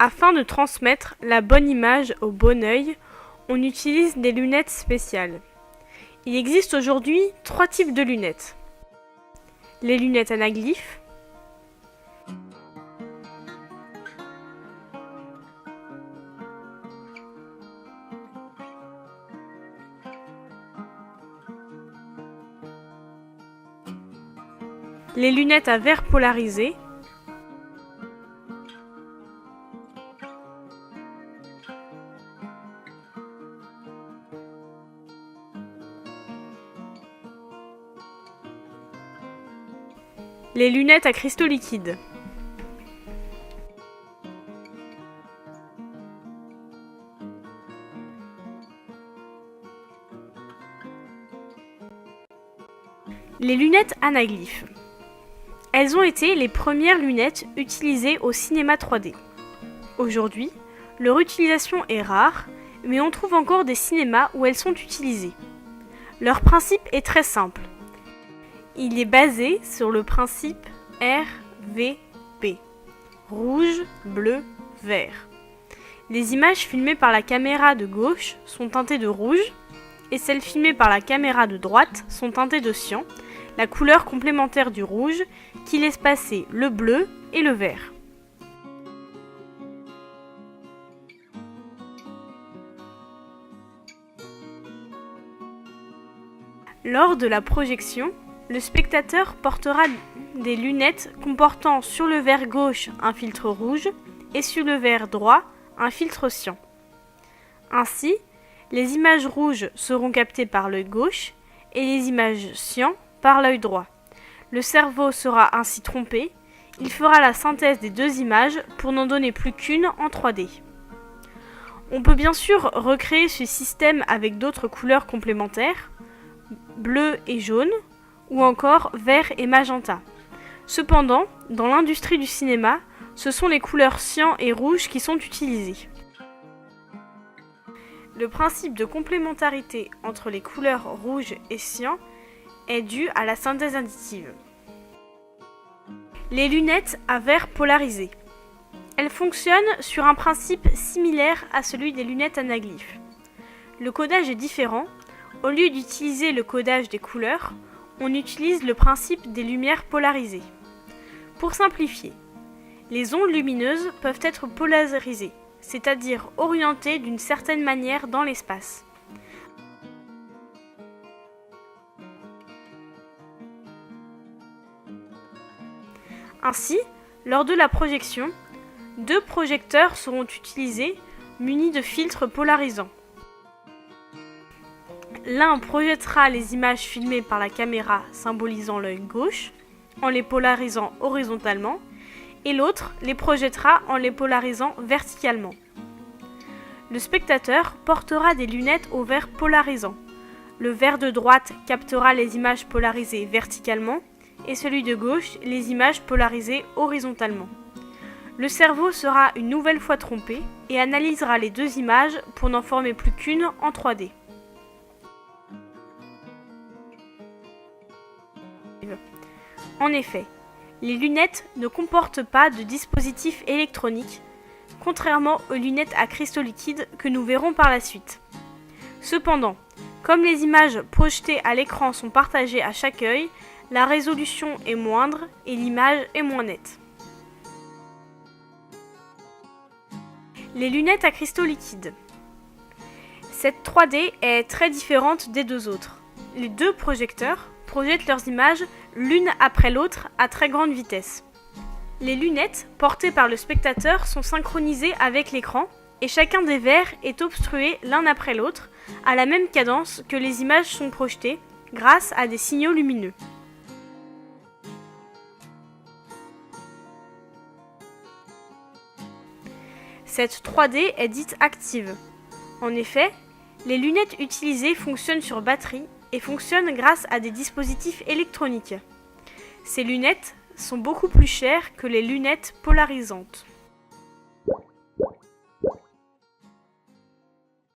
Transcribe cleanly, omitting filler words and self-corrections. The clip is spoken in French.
Afin de transmettre la bonne image au bon œil, on utilise des lunettes spéciales. Il existe aujourd'hui 3 types de lunettes. Les lunettes anaglyphes, les lunettes à verre polarisé, les lunettes à cristaux liquides. Les lunettes anaglyphes. Elles ont été les premières lunettes utilisées au cinéma 3D. Aujourd'hui, leur utilisation est rare, mais on trouve encore des cinémas où elles sont utilisées. Leur principe est très simple. Il est basé sur le principe RVP, rouge, bleu, vert. Les images filmées par la caméra de gauche sont teintées de rouge et celles filmées par la caméra de droite sont teintées de cyan, la couleur complémentaire du rouge qui laisse passer le bleu et le vert. Lors de la projection, le spectateur portera des lunettes comportant sur le verre gauche un filtre rouge et sur le verre droit un filtre cyan. Ainsi, les images rouges seront captées par l'œil gauche et les images cyan par l'œil droit. Le cerveau sera ainsi trompé, il fera la synthèse des deux images pour n'en donner plus qu'une en 3D. On peut bien sûr recréer ce système avec d'autres couleurs complémentaires, bleu et jaune, ou encore vert et magenta. Cependant, dans l'industrie du cinéma, ce sont les couleurs cyan et rouge qui sont utilisées. Le principe de complémentarité entre les couleurs rouge et cyan est dû à la synthèse additive. Les lunettes à verre polarisé. Elles fonctionnent sur un principe similaire à celui des lunettes anaglyphes. Le codage est différent. Au lieu d'utiliser le codage des couleurs, on utilise le principe des lumières polarisées. Pour simplifier, les ondes lumineuses peuvent être polarisées, c'est-à-dire orientées d'une certaine manière dans l'espace. Ainsi, lors de la projection, 2 projecteurs seront utilisés munis de filtres polarisants. L'un projettera les images filmées par la caméra symbolisant l'œil gauche en les polarisant horizontalement et l'autre les projettera en les polarisant verticalement. Le spectateur portera des lunettes au verre polarisant. Le verre de droite captera les images polarisées verticalement et celui de gauche les images polarisées horizontalement. Le cerveau sera une nouvelle fois trompé et analysera les 2 images pour n'en former plus qu'une en 3D. En effet, les lunettes ne comportent pas de dispositif électronique, contrairement aux lunettes à cristaux liquides que nous verrons par la suite. Cependant, comme les images projetées à l'écran sont partagées à chaque œil, la résolution est moindre et l'image est moins nette. Les lunettes à cristaux liquides. Cette 3D est très différente des 2 autres. Les 2 projecteurs projettent leurs images l'une après l'autre à très grande vitesse. Les lunettes portées par le spectateur sont synchronisées avec l'écran et chacun des verres est obstrué l'un après l'autre à la même cadence que les images sont projetées grâce à des signaux lumineux. Cette 3D est dite active. En effet, les lunettes utilisées fonctionnent sur batterie et fonctionnent grâce à des dispositifs électroniques. Ces lunettes sont beaucoup plus chères que les lunettes polarisantes.